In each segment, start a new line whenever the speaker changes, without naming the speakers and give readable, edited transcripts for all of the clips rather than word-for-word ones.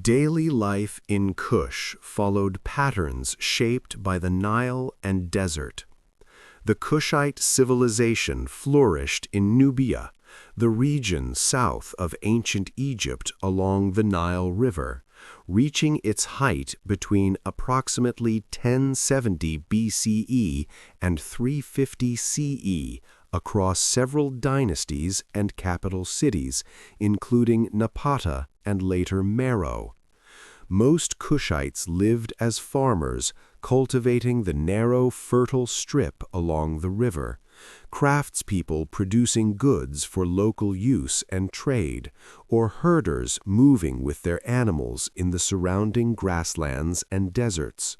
Daily life in Kush followed patterns shaped by the Nile and desert. The Kushite civilization flourished in Nubia, the region south of ancient Egypt along the Nile River, reaching its height between approximately 1070 BCE and 350 CE across several dynasties and capital cities, including Napata and later Meroe. Most Kushites lived as farmers, cultivating the narrow, fertile strip along the river, craftspeople producing goods for local use and trade, or herders moving with their animals in the surrounding grasslands and deserts.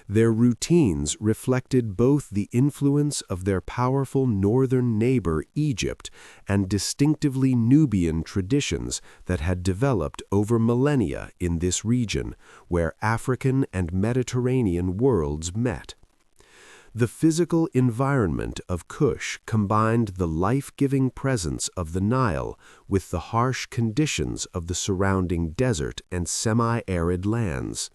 Their routines reflected both the influence of their powerful northern neighbor Egypt and distinctively Nubian traditions that had developed over millennia in this region, where African and Mediterranean worlds met. The physical environment of Kush combined the life-giving presence of the Nile with the harsh conditions of the surrounding desert and semi-arid lands.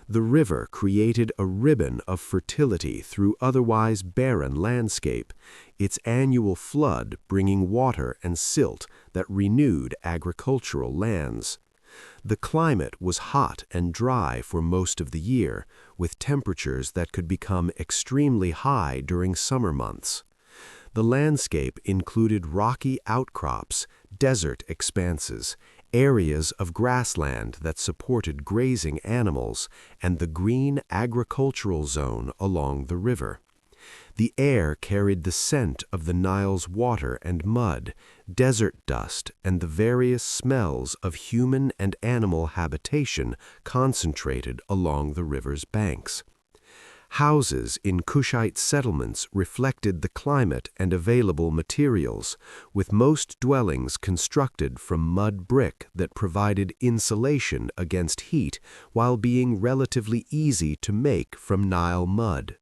The river created a ribbon of fertility through otherwise barren landscape, its annual flood bringing water and silt that renewed agricultural lands. The climate was hot and dry for most of the year, with temperatures that could become extremely high during summer months. The landscape included rocky outcrops, desert expanses, areas of grassland that supported grazing animals, and the green agricultural zone along the river. The air carried the scent of the Nile's water and mud, desert dust, and the various smells of human and animal habitation concentrated along the river's banks. Houses in Kushite settlements reflected the climate and available materials, with most dwellings constructed from mud brick that provided insulation against heat while being relatively easy to make from Nile mud.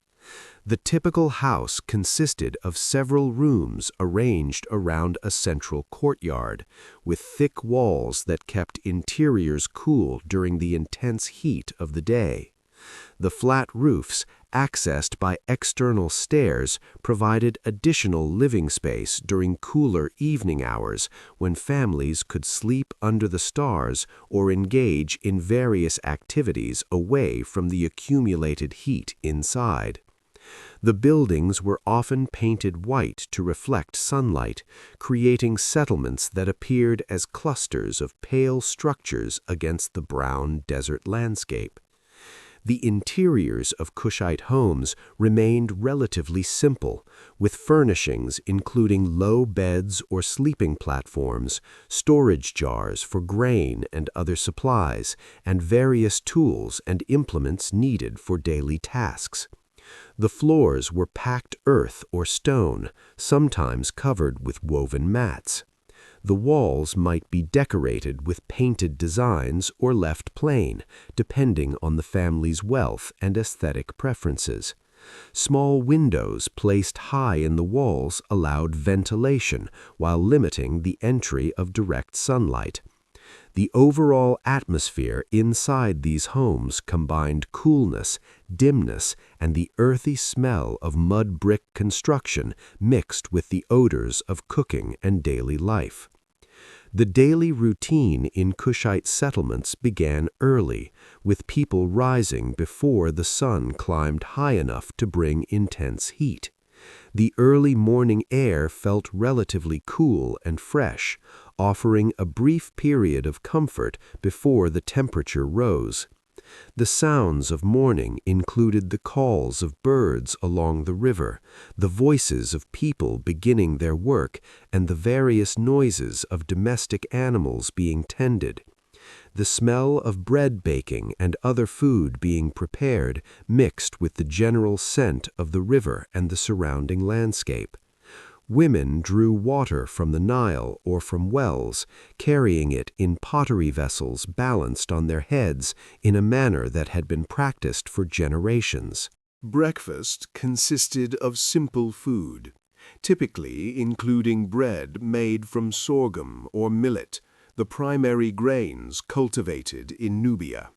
The typical house consisted of several rooms arranged around a central courtyard, with thick walls that kept interiors cool during the intense heat of the day. The flat roofs, accessed by external stairs, provided additional living space during cooler evening hours when families could sleep under the stars or engage in various activities away from the accumulated heat inside. The buildings were often painted white to reflect sunlight, creating settlements that appeared as clusters of pale structures against the brown desert landscape. The interiors of Kushite homes remained relatively simple, with furnishings including low beds or sleeping platforms, storage jars for grain and other supplies, and various tools and implements needed for daily tasks. The floors were packed earth or stone, sometimes covered with woven mats. The walls might be decorated with painted designs or left plain, depending on the family's wealth and aesthetic preferences. Small windows placed high in the walls allowed ventilation while limiting the entry of direct sunlight. The overall atmosphere inside these homes combined coolness, dimness, and the earthy smell of mud brick construction mixed with the odors of cooking and daily life. The daily routine in Kushite settlements began early, with people rising before the sun climbed high enough to bring intense heat. The early morning air felt relatively cool and fresh, offering a brief period of comfort before the temperature rose. The sounds of morning included the calls of birds along the river, the voices of people beginning their work, and the various noises of domestic animals being tended. The smell of bread baking and other food being prepared mixed with the general scent of the river and the surrounding landscape. Women drew water from the Nile or from wells, carrying it in pottery vessels balanced on their heads in a manner that had been practiced for generations. Breakfast consisted of simple food, typically including bread made from sorghum or millet, the primary grains cultivated in Nubia.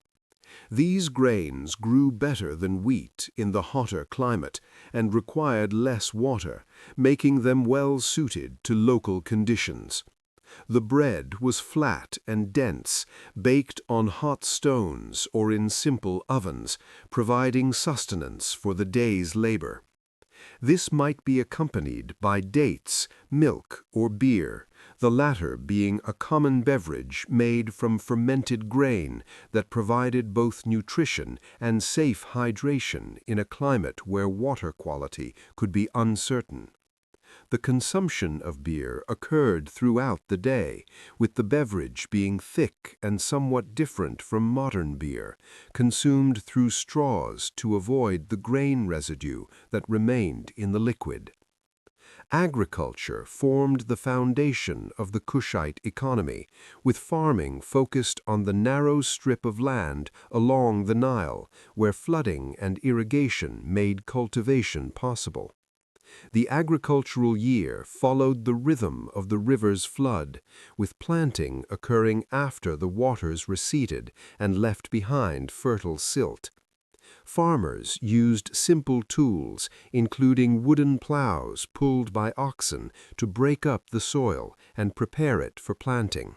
These grains grew better than wheat in the hotter climate and required less water, making them well suited to local conditions. The bread was flat and dense, baked on hot stones or in simple ovens, providing sustenance for the day's labor. This might be accompanied by dates, milk, or beer, the latter being a common beverage made from fermented grain that provided both nutrition and safe hydration in a climate where water quality could be uncertain. The consumption of beer occurred throughout the day, with the beverage being thick and somewhat different from modern beer, consumed through straws to avoid the grain residue that remained in the liquid. Agriculture formed the foundation of the Kushite economy, with farming focused on the narrow strip of land along the Nile, where flooding and irrigation made cultivation possible. The agricultural year followed the rhythm of the river's flood, with planting occurring after the waters receded and left behind fertile silt. Farmers used simple tools, including wooden plows pulled by oxen, to break up the soil and prepare it for planting.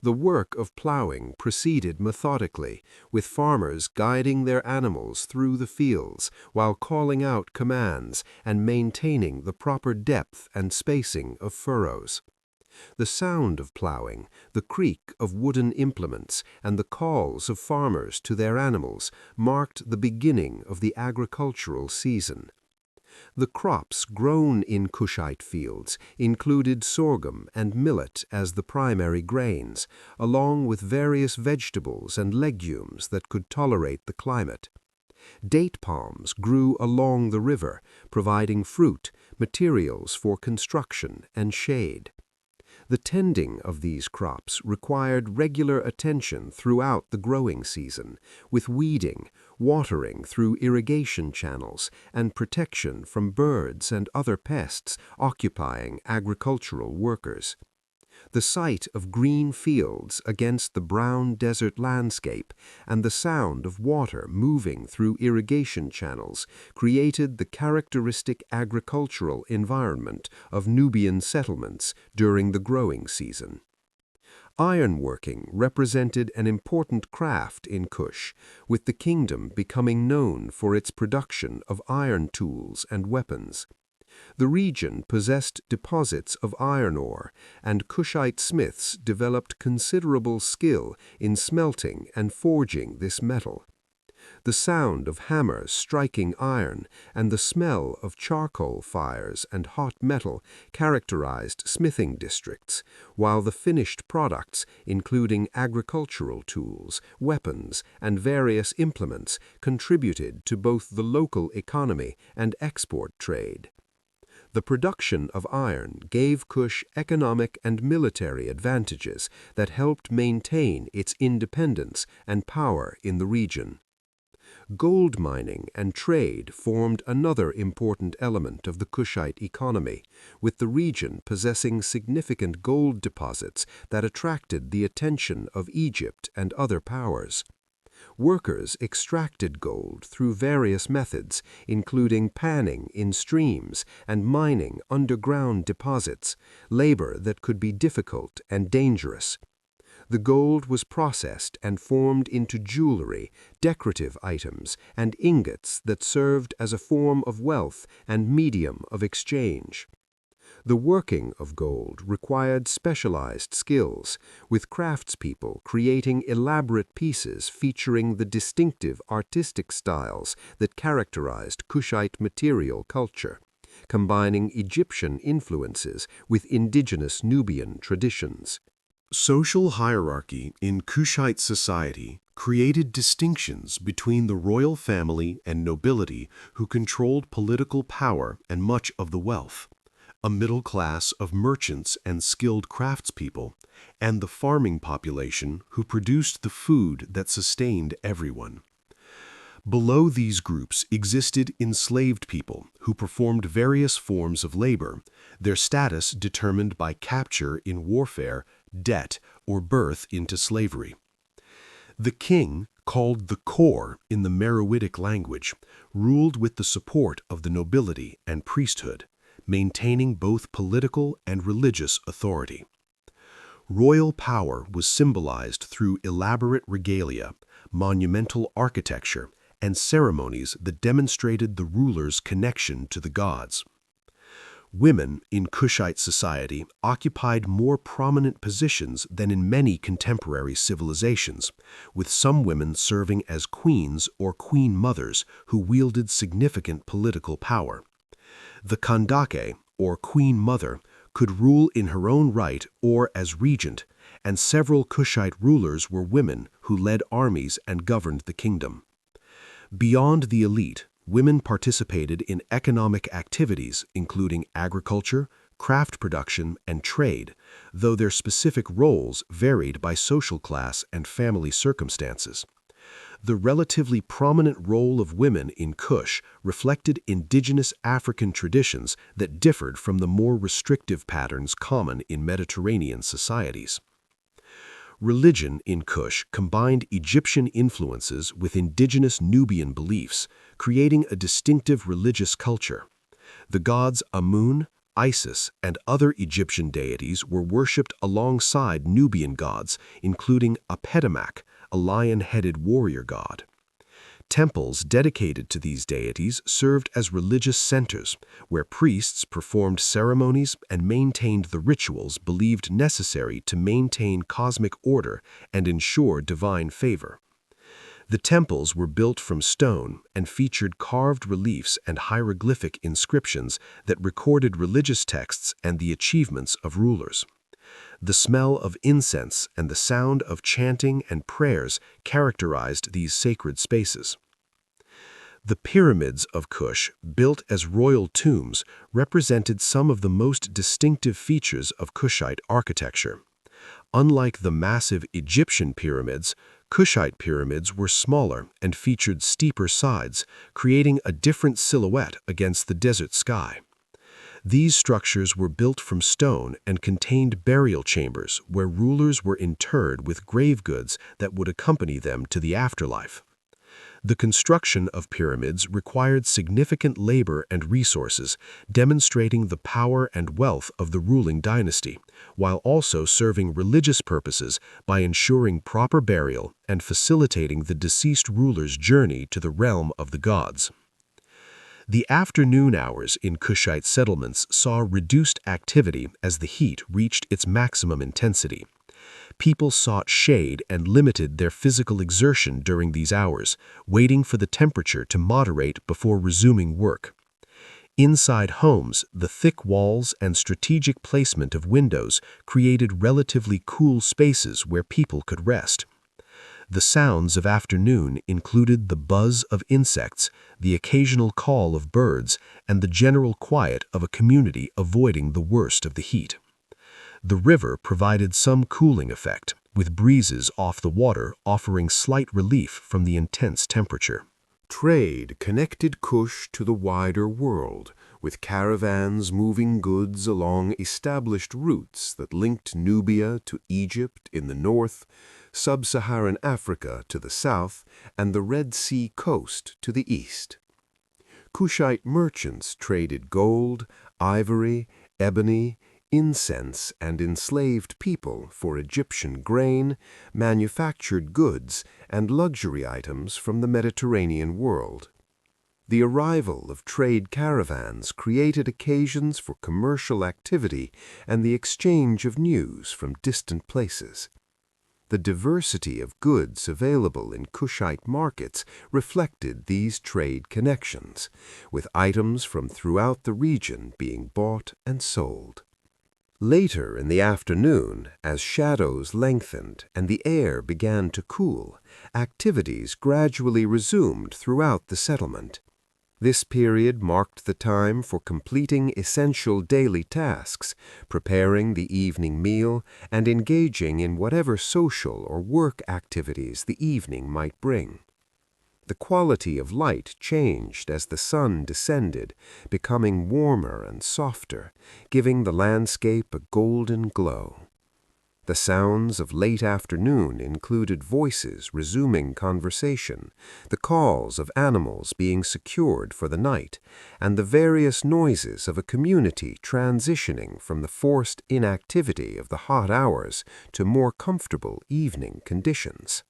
The work of plowing proceeded methodically, with farmers guiding their animals through the fields while calling out commands and maintaining the proper depth and spacing of furrows. The sound of plowing, the creak of wooden implements, and the calls of farmers to their animals marked the beginning of the agricultural season. The crops grown in Kushite fields included sorghum and millet as the primary grains, along with various vegetables and legumes that could tolerate the climate. Date palms grew along the river, providing fruit, materials for construction, and shade. The tending of these crops required regular attention throughout the growing season, with weeding, watering through irrigation channels, and protection from birds and other pests occupying agricultural workers. The sight of green fields against the brown desert landscape and the sound of water moving through irrigation channels created the characteristic agricultural environment of Nubian settlements during the growing season. Ironworking represented an important craft in Kush, with the kingdom becoming known for its production of iron tools and weapons. The region possessed deposits of iron ore, and Kushite smiths developed considerable skill in smelting and forging this metal. The sound of hammers striking iron and the smell of charcoal fires and hot metal characterized smithing districts, while the finished products, including agricultural tools, weapons, and various implements, contributed to both the local economy and export trade. The production of iron gave Kush economic and military advantages that helped maintain its independence and power in the region. Gold mining and trade formed another important element of the Kushite economy, with the region possessing significant gold deposits that attracted the attention of Egypt and other powers. Workers extracted gold through various methods, including panning in streams and mining underground deposits, labor that could be difficult and dangerous. The gold was processed and formed into jewelry, decorative items, and ingots that served as a form of wealth and medium of exchange. The working of gold required specialized skills, with craftspeople creating elaborate pieces featuring the distinctive artistic styles that characterized Kushite material culture, combining Egyptian influences with indigenous Nubian traditions. Social hierarchy in Kushite society created distinctions between the royal family and nobility who controlled political power and much of the wealth, a middle class of merchants and skilled craftspeople, and the farming population who produced the food that sustained everyone. Below these groups existed enslaved people who performed various forms of labor, their status determined by capture in warfare, debt, or birth into slavery. The king, called the core in the Meroitic language, ruled with the support of the nobility and priesthood, maintaining both political and religious authority. Royal power was symbolized through elaborate regalia, monumental architecture, and ceremonies that demonstrated the ruler's connection to the gods. Women in Kushite society occupied more prominent positions than in many contemporary civilizations, with some women serving as queens or queen mothers who wielded significant political power. The Kandake, or queen mother, could rule in her own right or as regent, and several Kushite rulers were women who led armies and governed the kingdom. Beyond the elite, women participated in economic activities including agriculture, craft production, and trade, though their specific roles varied by social class and family circumstances. The relatively prominent role of women in Kush reflected indigenous African traditions that differed from the more restrictive patterns common in Mediterranean societies. Religion in Kush combined Egyptian influences with indigenous Nubian beliefs, creating a distinctive religious culture. The gods Amun, Isis, and other Egyptian deities were worshipped alongside Nubian gods, including Apetamak, a lion-headed warrior god. Temples dedicated to these deities served as religious centers, where priests performed ceremonies and maintained the rituals believed necessary to maintain cosmic order and ensure divine favor. The temples were built from stone and featured carved reliefs and hieroglyphic inscriptions that recorded religious texts and the achievements of rulers. The smell of incense and the sound of chanting and prayers characterized these sacred spaces. The pyramids of Kush, built as royal tombs, represented some of the most distinctive features of Kushite architecture. Unlike the massive Egyptian pyramids, Kushite pyramids were smaller and featured steeper sides, creating a different silhouette against the desert sky. These structures were built from stone and contained burial chambers where rulers were interred with grave goods that would accompany them to the afterlife. The construction of pyramids required significant labor and resources, demonstrating the power and wealth of the ruling dynasty, while also serving religious purposes by ensuring proper burial and facilitating the deceased ruler's journey to the realm of the gods. The afternoon hours in Kushite settlements saw reduced activity as the heat reached its maximum intensity. People sought shade and limited their physical exertion during these hours, waiting for the temperature to moderate before resuming work. Inside homes, the thick walls and strategic placement of windows created relatively cool spaces where people could rest. The sounds of afternoon included the buzz of insects, the occasional call of birds, and the general quiet of a community avoiding the worst of the heat. The river provided some cooling effect, with breezes off the water offering slight relief from the intense temperature.
Trade connected Kush to the wider world, with caravans moving goods along established routes that linked Nubia to Egypt in the north, sub-Saharan Africa to the south, and the Red Sea coast to the east. Kushite merchants traded gold, ivory, ebony, incense, and enslaved people for Egyptian grain, manufactured goods, and luxury items from the Mediterranean world. The arrival of trade caravans created occasions for commercial activity and the exchange of news from distant places. The diversity of goods available in Kushite markets reflected these trade connections, with items from throughout the region being bought and sold. Later in the afternoon, as shadows lengthened and the air began to cool, activities gradually resumed throughout the settlement. This period marked the time for completing essential daily tasks, preparing the evening meal, and engaging in whatever social or work activities the evening might bring. The quality of light changed as the sun descended, becoming warmer and softer, giving the landscape a golden glow. The sounds of late afternoon included voices resuming conversation, the calls of animals being secured for the night, and the various noises of a community transitioning from the forced inactivity of the hot hours to more comfortable evening conditions.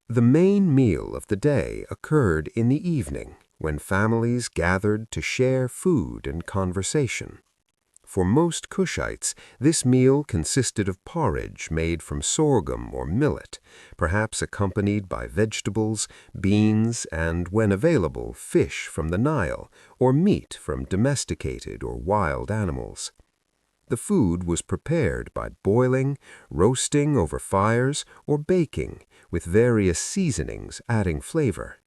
The main meal of the day occurred in the evening, when families gathered to share food and conversation. For most Kushites, this meal consisted of porridge made from sorghum or millet, perhaps accompanied by vegetables, beans, and, when available, fish from the Nile, or meat from domesticated or wild animals. The food was prepared by boiling, roasting over fires, or baking, with various seasonings adding flavor.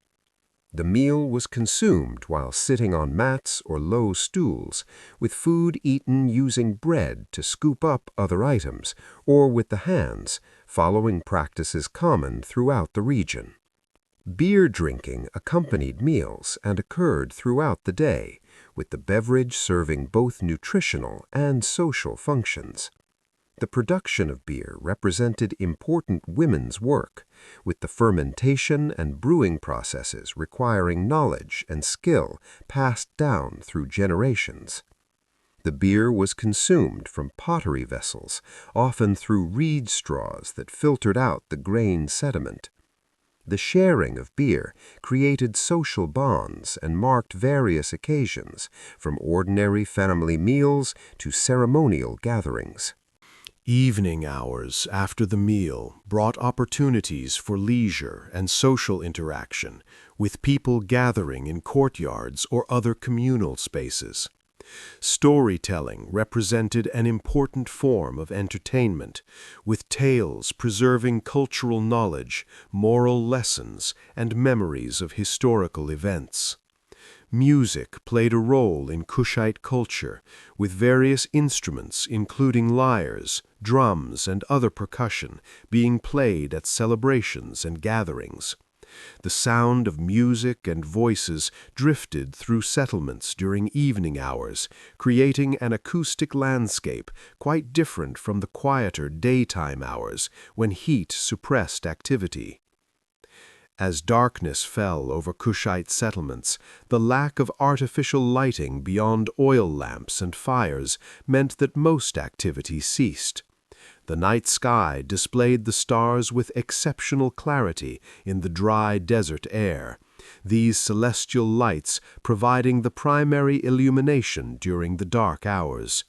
The meal was consumed while sitting on mats or low stools, with food eaten using bread to scoop up other items, or with the hands, following practices common throughout the region. Beer drinking accompanied meals and occurred throughout the day, with the beverage serving both nutritional and social functions. The production of beer represented important women's work, with the fermentation and brewing processes requiring knowledge and skill passed down through generations. The beer was consumed from pottery vessels, often through reed straws that filtered out the grain sediment. The sharing of beer created social bonds and marked various occasions, from ordinary family meals to ceremonial gatherings.
Evening hours after the meal brought opportunities for leisure and social interaction, with people gathering in courtyards or other communal spaces. Storytelling represented an important form of entertainment, with tales preserving cultural knowledge, moral lessons, and memories of historical events. Music played a role in Kushite culture, with various instruments, including lyres, drums, and other percussion, being played at celebrations and gatherings. The sound of music and voices drifted through settlements during evening hours, creating an acoustic landscape quite different from the quieter daytime hours when heat suppressed activity. As darkness fell over Kushite settlements, the lack of artificial lighting beyond oil lamps and fires meant that most activity ceased. The night sky displayed the stars with exceptional clarity in the dry desert air, these celestial lights providing the primary illumination during the dark hours.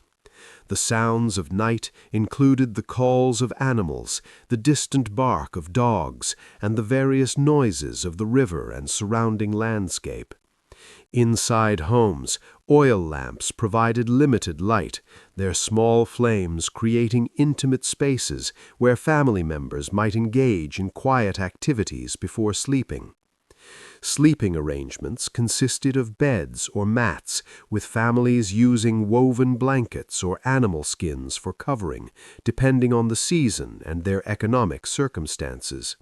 The sounds of night included the calls of animals, the distant bark of dogs, and the various noises of the river and surrounding landscape. Inside homes, oil lamps provided limited light, their small flames creating intimate spaces where family members might engage in quiet activities before sleeping. Sleeping arrangements consisted of beds or mats, with families using woven blankets or animal skins for covering, depending on the season and their economic circumstances.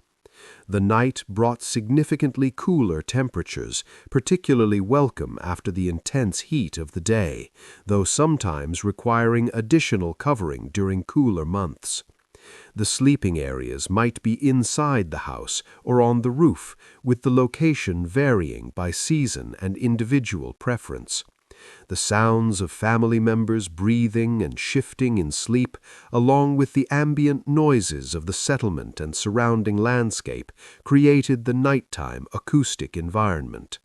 The night brought significantly cooler temperatures, particularly welcome after the intense heat of the day, though sometimes requiring additional covering during cooler months. The sleeping areas might be inside the house or on the roof, with the location varying by season and individual preference. The sounds of family members breathing and shifting in sleep, along with the ambient noises of the settlement and surrounding landscape, created the nighttime acoustic environment.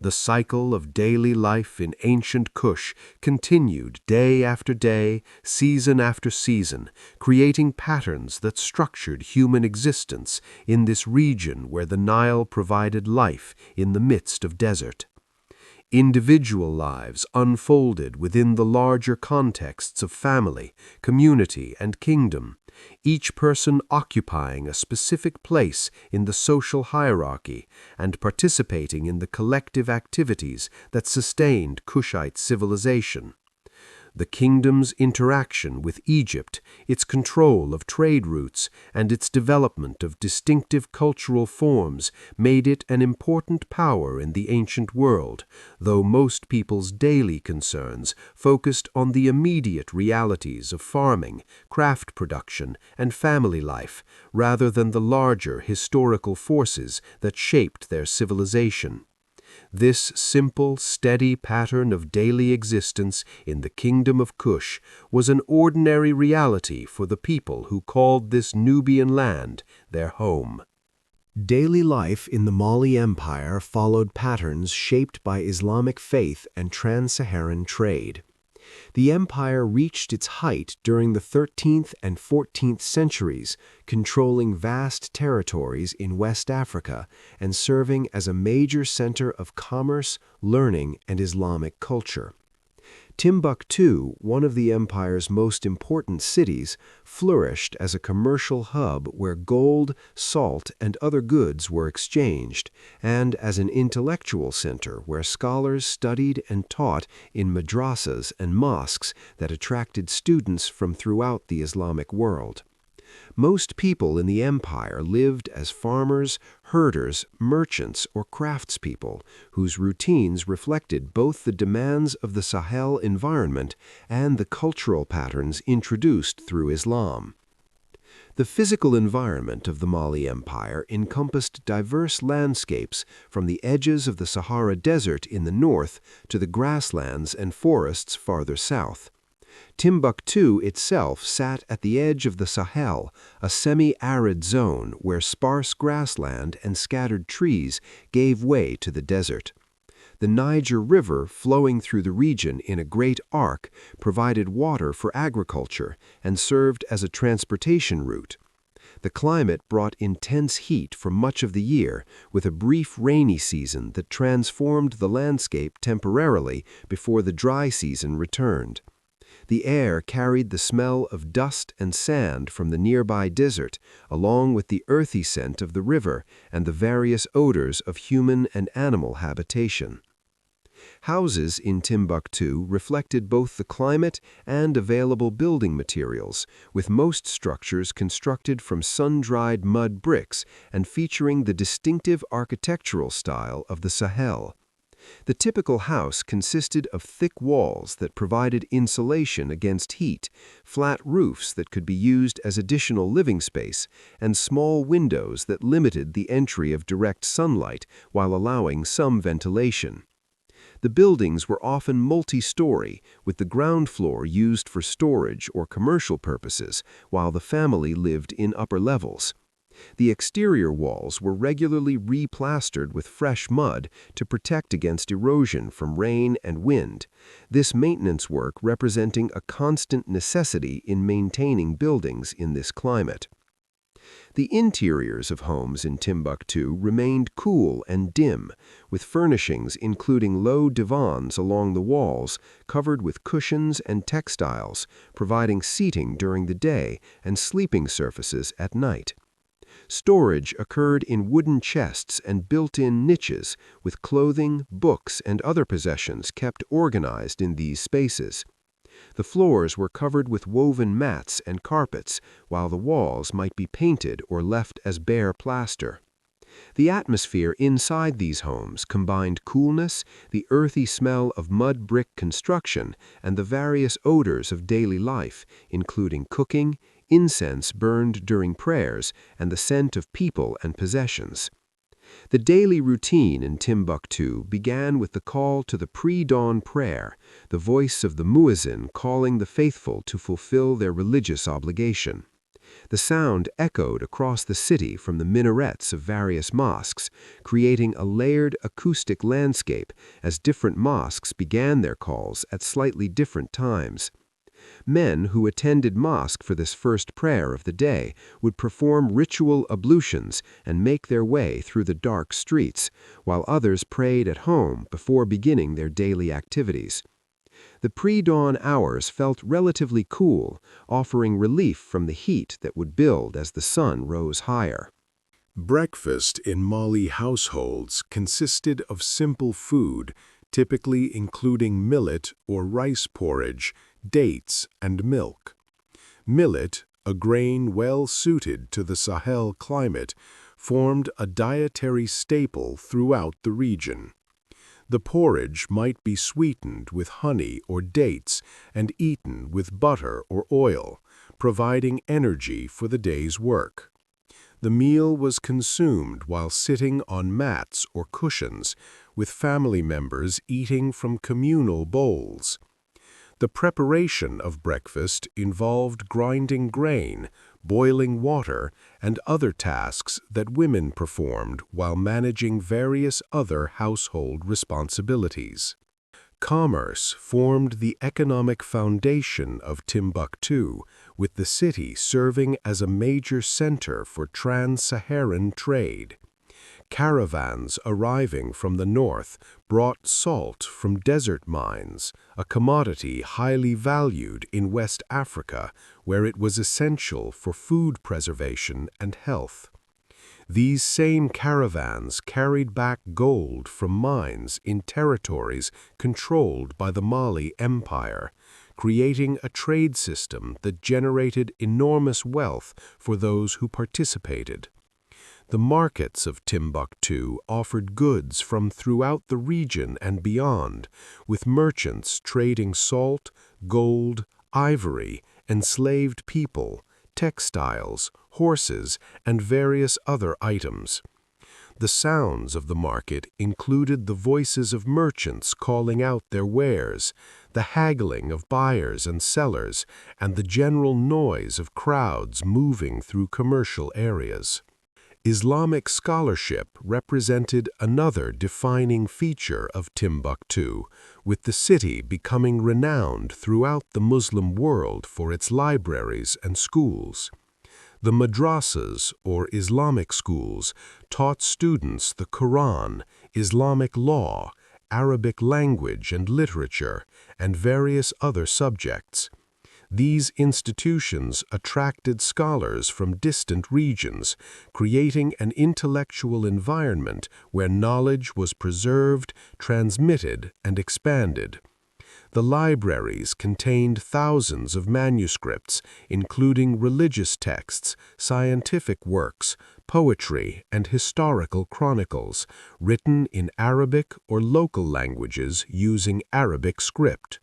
The cycle of daily life in ancient Kush continued day after day, season after season, creating patterns that structured human existence in this region where the Nile provided life in the midst of desert. Individual lives unfolded within the larger contexts of family, community, and kingdom, each person occupying a specific place in the social hierarchy and participating in the collective activities that sustained Kushite civilization.
The kingdom's interaction with Egypt, its control of trade routes, and its development of distinctive cultural forms made it an important power in the ancient world, though most people's daily concerns focused on the immediate realities of farming, craft production, and family life, rather than the larger historical forces that shaped their civilization. This simple, steady pattern of daily existence in the Kingdom of Kush was an ordinary reality for the people who called this Nubian land their home.
Daily life in the Mali Empire followed patterns shaped by Islamic faith and trans-Saharan trade. The empire reached its height during the 13th and 14th centuries, controlling vast territories in West Africa and serving as a major center of commerce, learning, and Islamic culture. Timbuktu, one of the empire's most important cities, flourished as a commercial hub where gold, salt, and other goods were exchanged, and as an intellectual center where scholars studied and taught in madrasas and mosques that attracted students from throughout the Islamic world. Most people in the empire lived as farmers, herders, merchants, or craftspeople, whose routines reflected both the demands of the Sahel environment and the cultural patterns introduced through Islam. The physical environment of the Mali Empire encompassed diverse landscapes from the edges of the Sahara Desert in the north to the grasslands and forests farther south. Timbuktu itself sat at the edge of the Sahel, a semi-arid zone where sparse grassland and scattered trees gave way to the desert. The Niger River, flowing through the region in a great arc, provided water for agriculture and served as a transportation route. The climate brought intense heat for much of the year, with a brief rainy season that transformed the landscape temporarily before the dry season returned. The air carried the smell of dust and sand from the nearby desert, along with the earthy scent of the river and the various odors of human and animal habitation. Houses in Timbuktu reflected both the climate and available building materials, with most structures constructed from sun-dried mud bricks and featuring the distinctive architectural style of the Sahel. The typical house consisted of thick walls that provided insulation against heat, flat roofs that could be used as additional living space, and small windows that limited the entry of direct sunlight while allowing some ventilation. The buildings were often multi-story, with the ground floor used for storage or commercial purposes, while the family lived in upper levels. The exterior walls were regularly replastered with fresh mud to protect against erosion from rain and wind, this maintenance work representing a constant necessity in maintaining buildings in this climate. The interiors of homes in Timbuktu remained cool and dim, with furnishings including low divans along the walls covered with cushions and textiles, providing seating during the day and sleeping surfaces at night. Storage occurred in wooden chests and built-in niches, with clothing, books, and other possessions kept organized in these spaces. The floors were covered with woven mats and carpets, while the walls might be painted or left as bare plaster. The atmosphere inside these homes combined coolness, the earthy smell of mud brick construction, and the various odors of daily life, including cooking, incense burned during prayers, and the scent of people and possessions. The daily routine in Timbuktu began with the call to the pre-dawn prayer, the voice of the muezzin calling the faithful to fulfill their religious obligation. The sound echoed across the city from the minarets of various mosques, creating a layered acoustic landscape as different mosques began their calls at slightly different times. Men who attended mosque for this first prayer of the day would perform ritual ablutions and make their way through the dark streets, while others prayed at home before beginning their daily activities. The pre-dawn hours felt relatively cool, offering relief from the heat that would build as the sun rose higher. Breakfast in Mali households consisted of simple food, typically including millet or rice porridge,
dates, and milk. Millet, a grain well suited to the Sahel climate, formed a dietary staple throughout the region. The porridge might be sweetened with honey or dates and eaten with butter or oil, providing energy for the day's work. The meal was consumed while sitting on mats or cushions, with family members eating from communal bowls. The preparation of breakfast involved grinding grain, boiling water, and other tasks that women performed while managing various other household responsibilities. Commerce formed the economic foundation of Timbuktu, with the city serving as a major center for trans-Saharan trade. Caravans arriving from the north brought salt from desert mines, a commodity highly valued in West Africa, where it was essential for food preservation and health. These same caravans carried back gold from mines in territories controlled by the Mali Empire, creating a trade system that generated enormous wealth for those who participated. The markets of Timbuktu offered goods from throughout the region and beyond, with merchants trading salt, gold, ivory, enslaved people, textiles, horses, and various other items. The sounds of the market included the voices of merchants calling out their wares, the haggling of buyers and sellers, and the general noise of crowds moving through commercial areas. Islamic scholarship represented another defining feature of Timbuktu, with the city becoming renowned throughout the Muslim world for its libraries and schools. The madrasas, or Islamic schools, taught students the Quran, Islamic law, Arabic language and literature, and various other subjects. These institutions attracted scholars from distant regions, creating an intellectual environment where knowledge was preserved, transmitted, and expanded. The libraries contained thousands of manuscripts, including religious texts, scientific works, poetry, and historical chronicles, written in Arabic or local languages using Arabic script.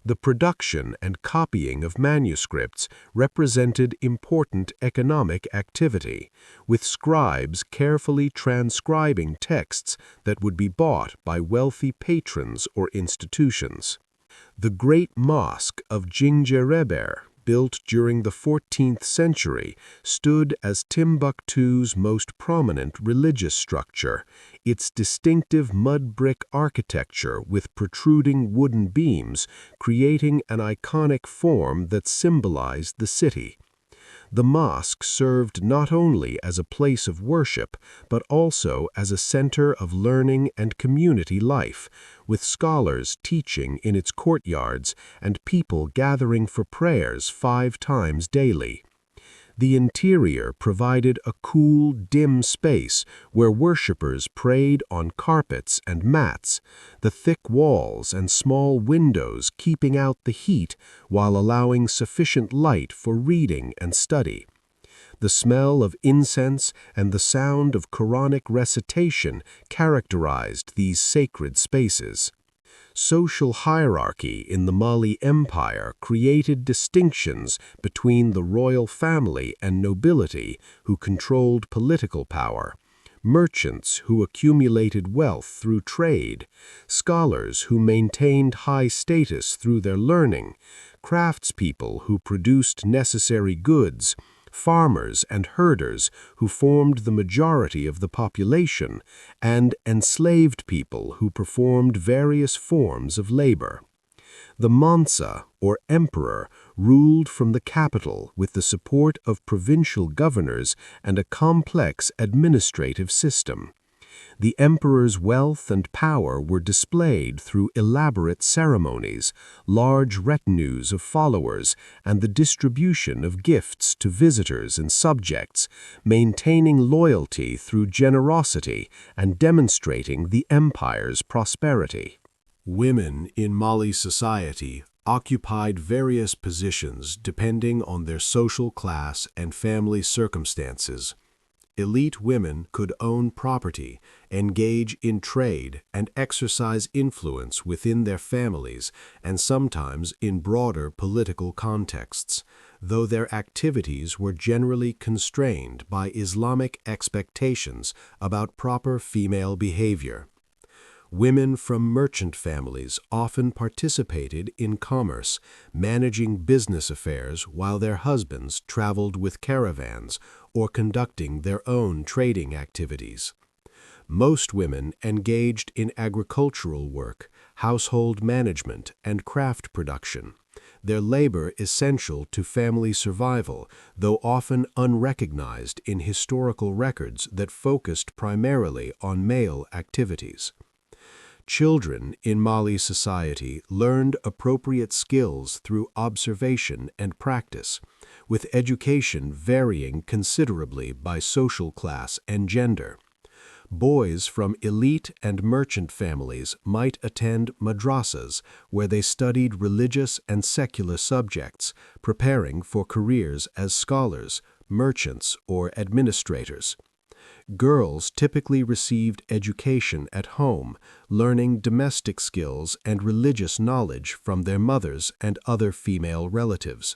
The production and copying of manuscripts represented important economic activity, with scribes carefully transcribing texts that would be bought by wealthy patrons or institutions. The Great Mosque of Djinguereber, built during the 14th century, stood as Timbuktu's most prominent religious structure, its distinctive mud brick architecture with protruding wooden beams creating an iconic form that symbolized the city. The mosque served not only as a place of worship, but also as a center of learning and community life, with scholars teaching in its courtyards and people gathering for prayers 5 times daily. The interior provided a cool, dim space where worshippers prayed on carpets and mats, the thick walls and small windows keeping out the heat while allowing sufficient light for reading and study. The smell of incense and the sound of Quranic recitation characterized these sacred spaces. Social hierarchy in the Mali Empire created distinctions between the royal family and nobility who controlled political power, merchants who accumulated wealth through trade, scholars who maintained high status through their learning, craftspeople who produced necessary goods, farmers and herders who formed the majority of the population, and enslaved people who performed various forms of labor. The Mansa, or emperor, ruled from the capital with the support of provincial governors and a complex administrative system. The emperor's wealth and power were displayed through elaborate ceremonies, large retinues of followers, and the distribution of gifts to visitors and subjects, maintaining loyalty through generosity and demonstrating the empire's prosperity.
Women in Mali society occupied various positions depending on their social class and family circumstances. Elite women could own property, engage in trade, and exercise influence within their families and sometimes in broader political contexts, though their activities were generally constrained by Islamic expectations about proper female behavior. Women from merchant families often participated in commerce, managing business affairs while their husbands traveled with caravans or conducting their own trading activities. Most women engaged in agricultural work, household management, and craft production, their labor essential to family survival, though often unrecognized in historical records that focused primarily on male activities. Children in Mali society learned appropriate skills through observation and practice, with education varying considerably by social class and gender. Boys from elite and merchant families might attend madrasas, where they studied religious and secular subjects, preparing for careers as scholars, merchants, or administrators. Girls typically received education at home, learning domestic skills and religious knowledge from their mothers and other female relatives.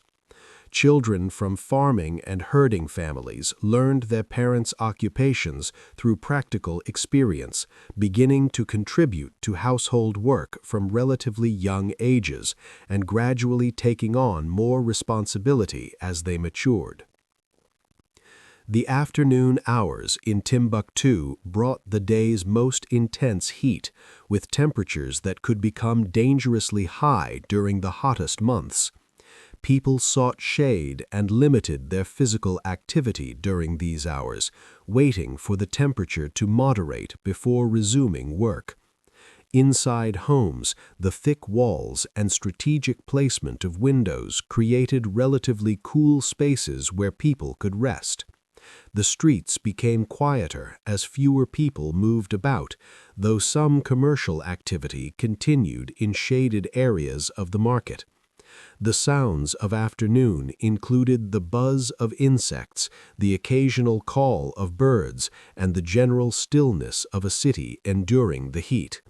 Children from farming and herding families learned their parents' occupations through practical experience, beginning to contribute to household work from relatively young ages and gradually taking on more responsibility as they matured. The afternoon hours in Timbuktu brought the day's most intense heat, with temperatures that could become dangerously high during the hottest months. People sought shade and limited their physical activity during these hours, waiting for the temperature to moderate before resuming work. Inside homes, the thick walls and strategic placement of windows created relatively cool spaces where people could rest. The streets became quieter as fewer people moved about, though some commercial activity continued in shaded areas of the market. The sounds of afternoon included the buzz of insects, the occasional call of birds, and the general stillness of a city enduring the heat.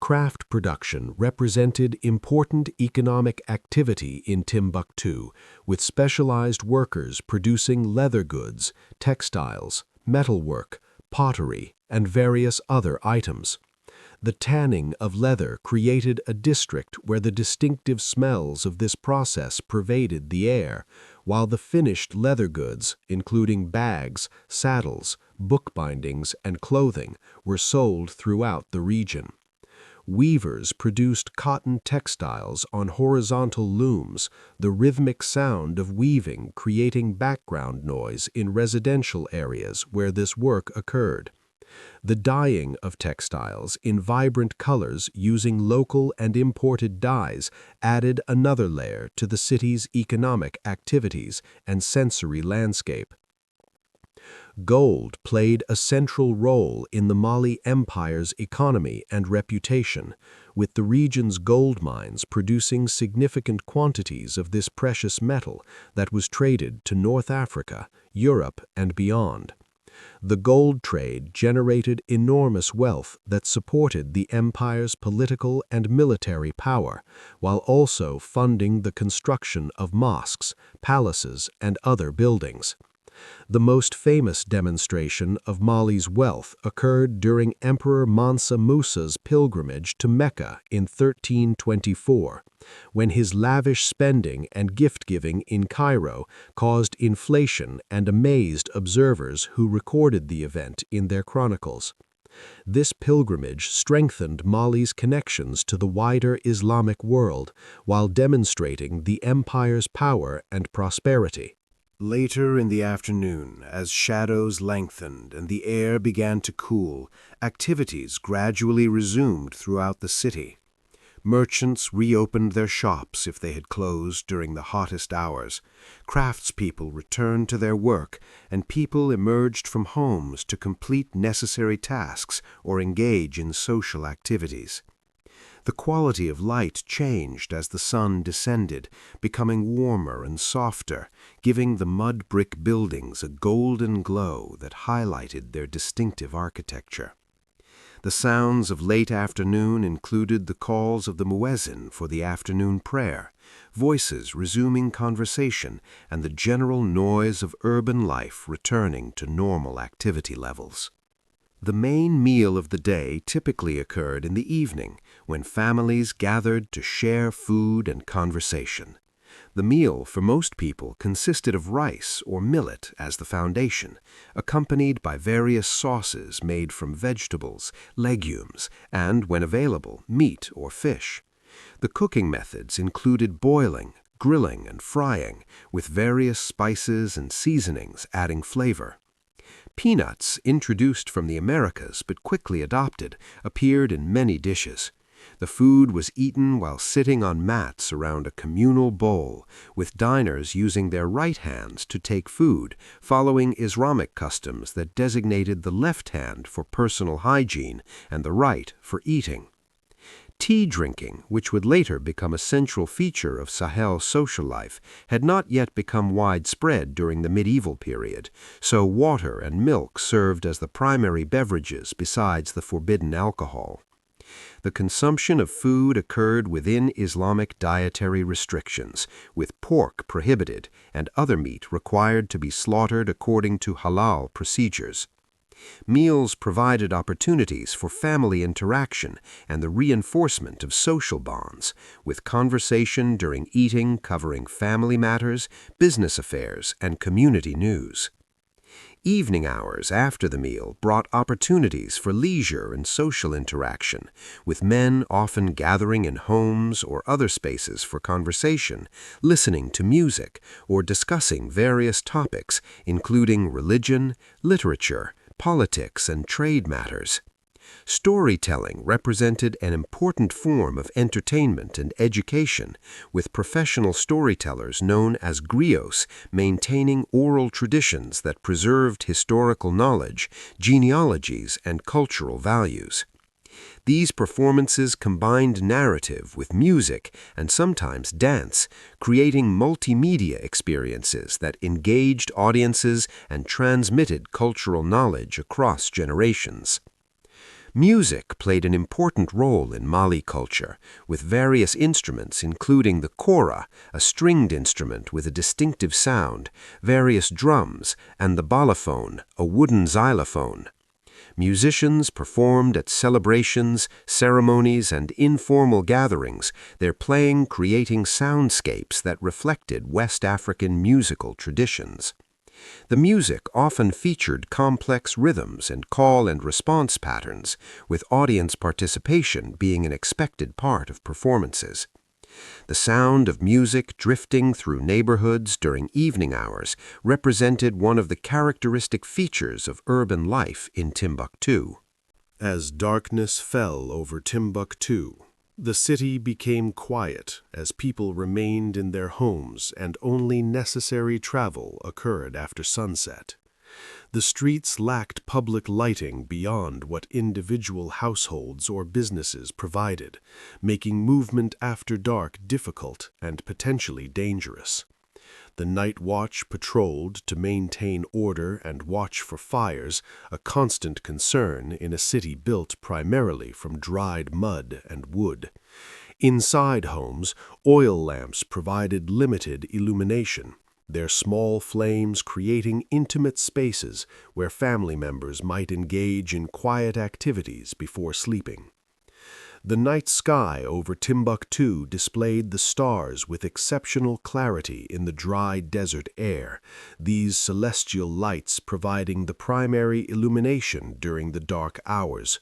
Craft production represented important economic activity in Timbuktu, with specialized workers producing leather goods, textiles, metalwork, pottery, and various other items. The tanning of leather created a district where the distinctive smells of this process pervaded the air, while the finished leather goods, including bags, saddles, bookbindings, and clothing, were sold throughout the region. Weavers produced cotton textiles on horizontal looms, the rhythmic sound of weaving creating background noise in residential areas where this work occurred. The dyeing of textiles in vibrant colors using local and imported dyes added another layer to the city's economic activities and sensory landscape. Gold played a central role in the Mali Empire's economy and reputation, with the region's gold mines producing significant quantities of this precious metal that was traded to North Africa, Europe, and beyond. The gold trade generated enormous wealth that supported the empire's political and military power, while also funding the construction of mosques, palaces, and other buildings. The most famous demonstration of Mali's wealth occurred during Emperor Mansa Musa's pilgrimage to Mecca in 1324, when his lavish spending and gift-giving in Cairo caused inflation and amazed observers who recorded the event in their chronicles. This pilgrimage strengthened Mali's connections to the wider Islamic world while demonstrating the empire's power and prosperity.
Later in the afternoon, as shadows lengthened and the air began to cool, activities gradually resumed throughout the city. Merchants reopened their shops if they had closed during the hottest hours. Craftspeople returned to their work, and people emerged from homes to complete necessary tasks or engage in social activities. The quality of light changed as the sun descended, becoming warmer and softer, giving the mud brick buildings a golden glow that highlighted their distinctive architecture. The sounds of late afternoon included the calls of the muezzin for the afternoon prayer, voices resuming conversation, and the general noise of urban life returning to normal activity levels. The main meal of the day typically occurred in the evening, when families gathered to share food and conversation. The meal for most people consisted of rice or millet as the foundation, accompanied by various sauces made from vegetables, legumes, and, when available, meat or fish. The cooking methods included boiling, grilling, and frying, with various spices and seasonings adding flavor. Peanuts, introduced from the Americas but quickly adopted, appeared in many dishes. The food was eaten while sitting on mats around a communal bowl, with diners using their right hands to take food, following Islamic customs that designated the left hand for personal hygiene and the right for eating. Tea drinking, which would later become a central feature of Sahel social life, had not yet become widespread during the medieval period, so water and milk served as the primary beverages besides the forbidden alcohol. The consumption of food occurred within Islamic dietary restrictions, with pork prohibited and other meat required to be slaughtered according to halal procedures. Meals provided opportunities for family interaction and the reinforcement of social bonds, with conversation during eating covering family matters, business affairs, and community news. Evening hours after the meal brought opportunities for leisure and social interaction, with men often gathering in homes or other spaces for conversation, listening to music, or discussing various topics, including religion, literature, politics, and trade matters. Storytelling represented an important form of entertainment and education, with professional storytellers known as griots maintaining oral traditions that preserved historical knowledge, genealogies, and cultural values. These performances combined narrative with music and sometimes dance, creating multimedia experiences that engaged audiences and transmitted cultural knowledge across generations. Music played an important role in Mali culture, with various instruments including the kora, a stringed instrument with a distinctive sound, various drums, and the balafon, a wooden xylophone. Musicians performed at celebrations, ceremonies, and informal gatherings, their playing creating soundscapes that reflected West African musical traditions. The music often featured complex rhythms and call and response patterns, with audience participation being an expected part of performances. The sound of music drifting through neighborhoods during evening hours represented one of the characteristic features of urban life in Timbuktu.
As darkness fell over Timbuktu, the city became quiet as people remained in their homes and only necessary travel occurred after sunset. The streets lacked public lighting beyond what individual households or businesses provided, making movement after dark difficult and potentially dangerous. The night watch patrolled to maintain order and watch for fires, a constant concern in a city built primarily from dried mud and wood. Inside homes, oil lamps provided limited illumination, their small flames creating intimate spaces where family members might engage in quiet activities before sleeping. The night sky over Timbuktu displayed the stars with exceptional clarity in the dry desert air, these celestial lights providing the primary illumination during the dark hours.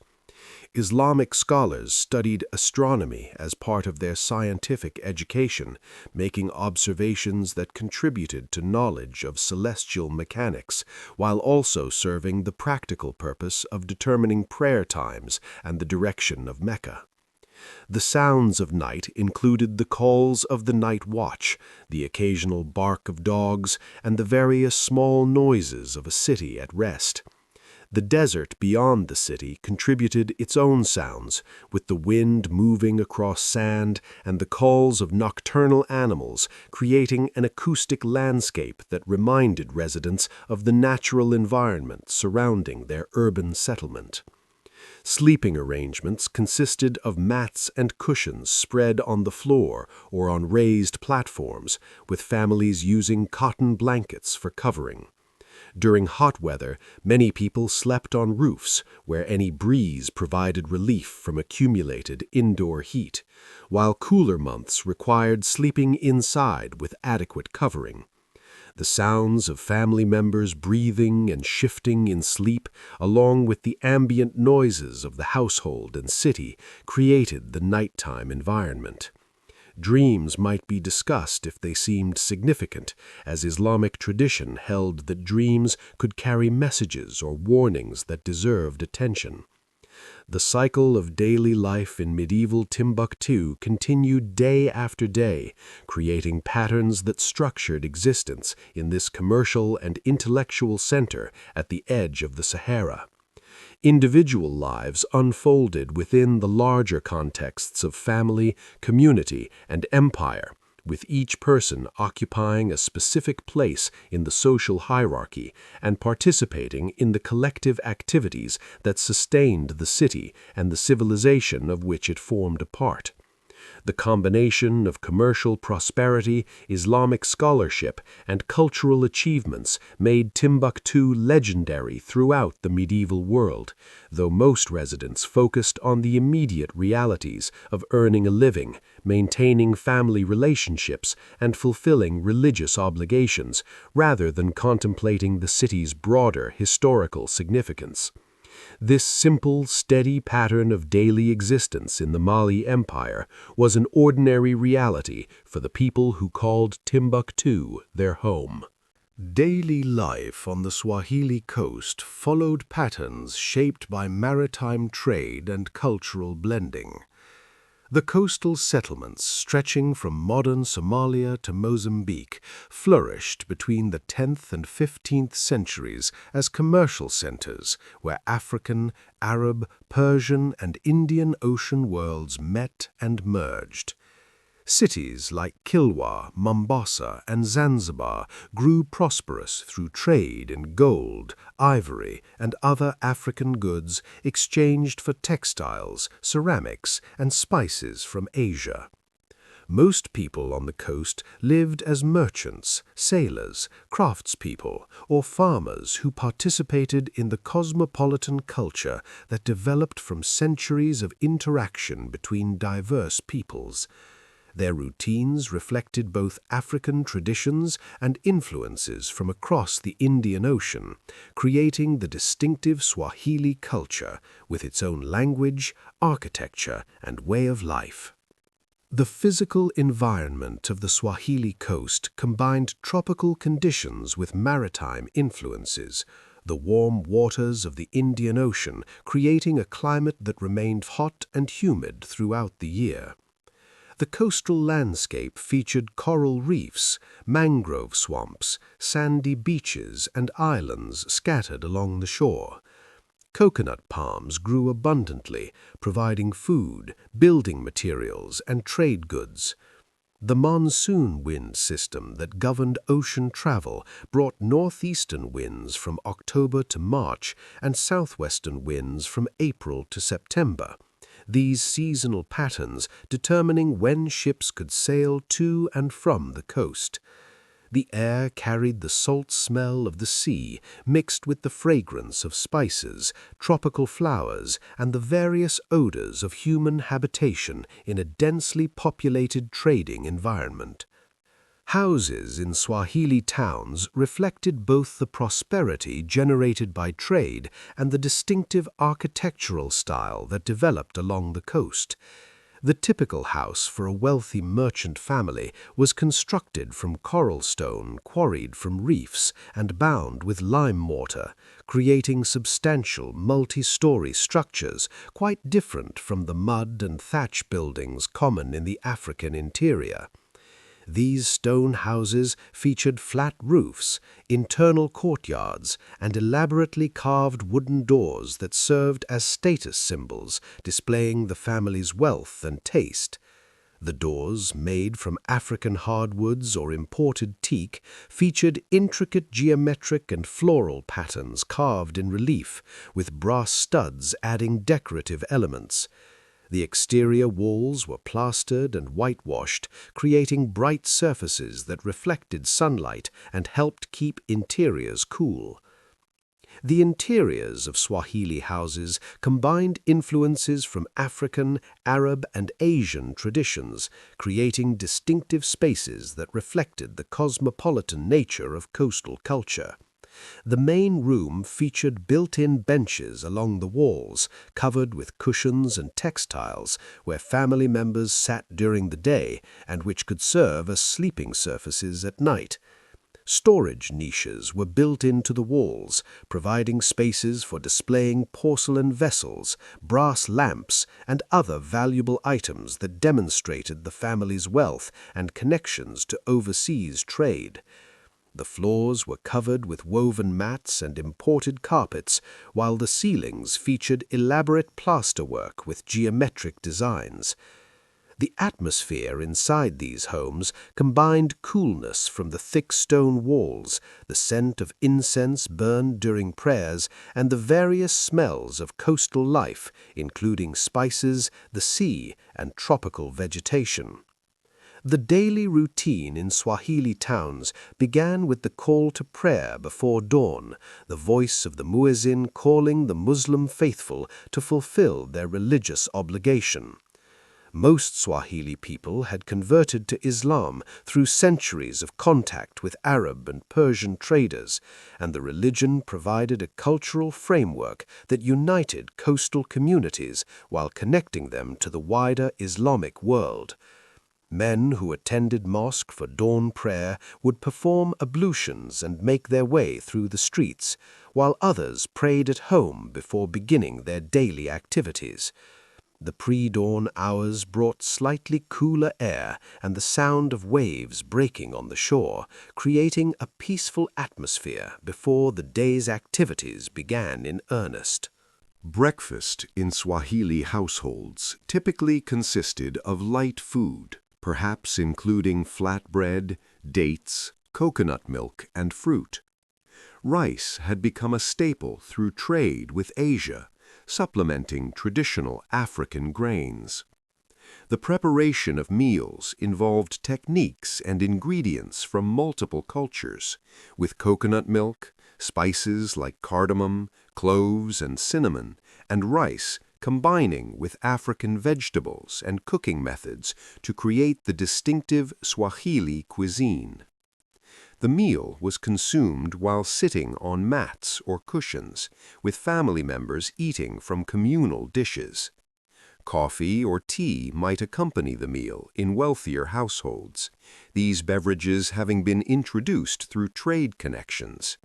Islamic scholars studied astronomy as part of their scientific education, making observations that contributed to knowledge of celestial mechanics, while also serving the practical purpose of determining prayer times and the direction of Mecca. The sounds of night included the calls of the night watch, the occasional bark of dogs, and the various small noises of a city at rest.
The desert beyond the city contributed its own sounds, with the wind moving across sand and the calls of nocturnal animals, creating an acoustic landscape that reminded residents of the natural environment surrounding their urban settlement. Sleeping arrangements consisted of mats and cushions spread on the floor or on raised platforms, with families using cotton blankets for covering. During hot weather, many people slept on roofs, where any breeze provided relief from accumulated indoor heat, while cooler months required sleeping inside with adequate covering. The sounds of family members breathing and shifting in sleep, along with the ambient noises of the household and city, created the nighttime environment. Dreams might be discussed if they seemed significant, as Islamic tradition held that dreams could carry messages or warnings that deserved attention. The cycle of daily life in medieval Timbuktu continued day after day, creating patterns that structured existence in this commercial and intellectual center at the edge of the Sahara. Individual lives unfolded within the larger contexts of family, community, and empire, with each person occupying a specific place in the social hierarchy and participating in the collective activities that sustained the city and the civilization of which it formed a part. The combination of commercial prosperity, Islamic scholarship, and cultural achievements made Timbuktu legendary throughout the medieval world, though most residents focused on the immediate realities of earning a living, maintaining family relationships, and fulfilling religious obligations, rather than contemplating the city's broader historical significance. This simple, steady pattern of daily existence in the Mali Empire was an ordinary reality for the people who called Timbuktu their home.
Daily life on the Swahili Coast followed patterns shaped by maritime trade and cultural blending. The coastal settlements, stretching from modern Somalia to Mozambique, flourished between the 10th and 15th centuries as commercial centers where African, Arab, Persian, and Indian Ocean worlds met and merged. Cities like Kilwa, Mombasa, and Zanzibar grew prosperous through trade in gold, ivory, and other African goods exchanged for textiles, ceramics, and spices from Asia. Most people on the coast lived as merchants, sailors, craftspeople, or farmers who participated in the cosmopolitan culture that developed from centuries of interaction between diverse peoples. Their routines reflected both African traditions and influences from across the Indian Ocean, creating the distinctive Swahili culture with its own language, architecture, and way of life. The physical environment of the Swahili Coast combined tropical conditions with maritime influences, the warm waters of the Indian Ocean creating a climate that remained hot and humid throughout the year. The coastal landscape featured coral reefs, mangrove swamps, sandy beaches, and islands scattered along the shore. Coconut palms grew abundantly, providing food, building materials, and trade goods. The monsoon wind system that governed ocean travel brought northeastern winds from October to March and southwestern winds from April to September. These seasonal patterns determining when ships could sail to and from the coast. The air carried the salt smell of the sea, mixed with the fragrance of spices, tropical flowers, and the various odors of human habitation in a densely populated trading environment. Houses in Swahili towns reflected both the prosperity generated by trade and the distinctive architectural style that developed along the coast. The typical house for a wealthy merchant family was constructed from coral stone quarried from reefs and bound with lime mortar, creating substantial multi-story structures quite different from the mud and thatch buildings common in the African interior.
These stone houses featured flat roofs, internal courtyards, and elaborately carved wooden doors that served as status symbols, displaying the family's wealth and taste. The doors, made from African hardwoods or imported teak, featured intricate geometric and floral patterns carved in relief, with brass studs adding decorative elements. The exterior walls were plastered and whitewashed, creating bright surfaces that reflected sunlight and helped keep interiors cool. The interiors of Swahili houses combined influences from African, Arab, and Asian traditions, creating distinctive spaces that reflected the cosmopolitan nature of coastal culture. The main room featured built-in benches along the walls, covered with cushions and textiles, where family members sat during the day and which could serve as sleeping surfaces at night. Storage niches were built into the walls, providing spaces for displaying porcelain vessels, brass lamps, and other valuable items that demonstrated the family's wealth and connections to overseas trade. The floors were covered with woven mats and imported carpets, while the ceilings featured elaborate plasterwork with geometric designs. The atmosphere inside these homes combined coolness from the thick stone walls, the scent of incense burned during prayers, and the various smells of coastal life, including spices, the sea, and tropical vegetation. The daily routine in Swahili towns began with the call to prayer before dawn, the voice of the muezzin calling the Muslim faithful to fulfill their religious obligation. Most Swahili people had converted to Islam through centuries of contact with Arab and Persian traders, and the religion provided a cultural framework that united coastal communities while connecting them to the wider Islamic world. Men who attended mosque for dawn prayer would perform ablutions and make their way through the streets, while others prayed at home before beginning their daily activities. The pre-dawn hours brought slightly cooler air and the sound of waves breaking on the shore, creating a peaceful atmosphere before the day's activities began in earnest.
Breakfast in Swahili households typically consisted of light food, perhaps including flatbread, dates, coconut milk, and fruit. Rice had become a staple through trade with Asia, supplementing traditional African grains. The preparation of meals involved techniques and ingredients from multiple cultures, with coconut milk, spices like cardamom, cloves, and cinnamon, and rice combining with African vegetables and cooking methods to create the distinctive Swahili cuisine. The meal was consumed while sitting on mats or cushions, with family members eating from communal dishes. Coffee or tea might accompany the meal in wealthier households, these beverages having been introduced through trade connections.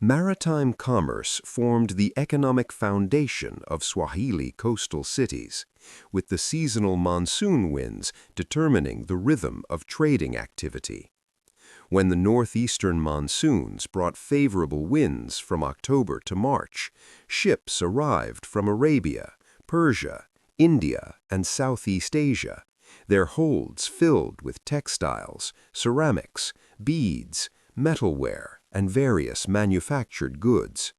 Maritime commerce formed the economic foundation of Swahili coastal cities, with the seasonal monsoon winds determining the rhythm of trading activity. When the northeastern monsoons brought favorable winds from October to March, ships arrived from Arabia, Persia, India, and Southeast Asia, their holds filled with textiles, ceramics, beads, metalware, and various manufactured goods.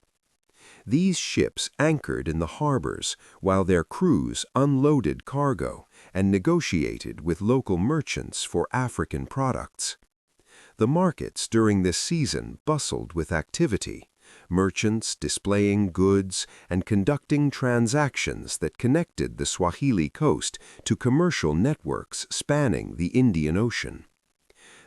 These ships anchored in the harbors while their crews unloaded cargo and negotiated with local merchants for African products. The markets during this season bustled with activity, merchants displaying goods and conducting transactions that connected the Swahili coast to commercial networks spanning the Indian Ocean.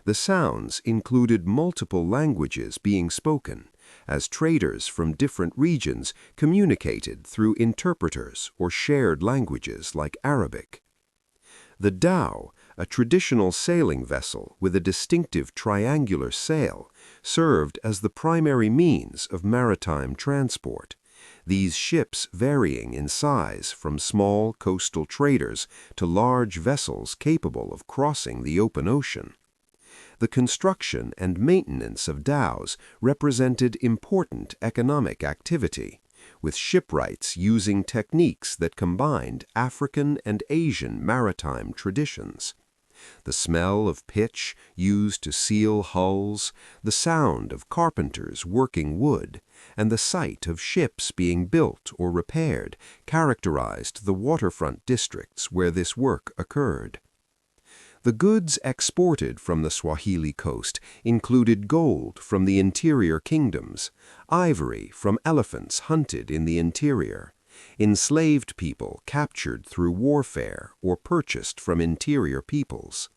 The sounds included multiple languages being spoken, as traders from different regions communicated through interpreters or shared languages like Arabic. The dhow, a traditional sailing vessel with a distinctive triangular sail, served as the primary means of maritime transport. these ships varying in size from small coastal traders to large vessels capable of crossing the open ocean. The construction and maintenance of dhows represented important economic activity, with shipwrights using techniques that combined African and Asian maritime traditions. The smell of pitch used to seal hulls, the sound of carpenters working wood, and the sight of ships being built or repaired characterized the waterfront districts where this work occurred. The goods exported from the Swahili coast included gold from the interior kingdoms, ivory from elephants hunted in the interior, enslaved people captured through warfare or purchased from interior peoples,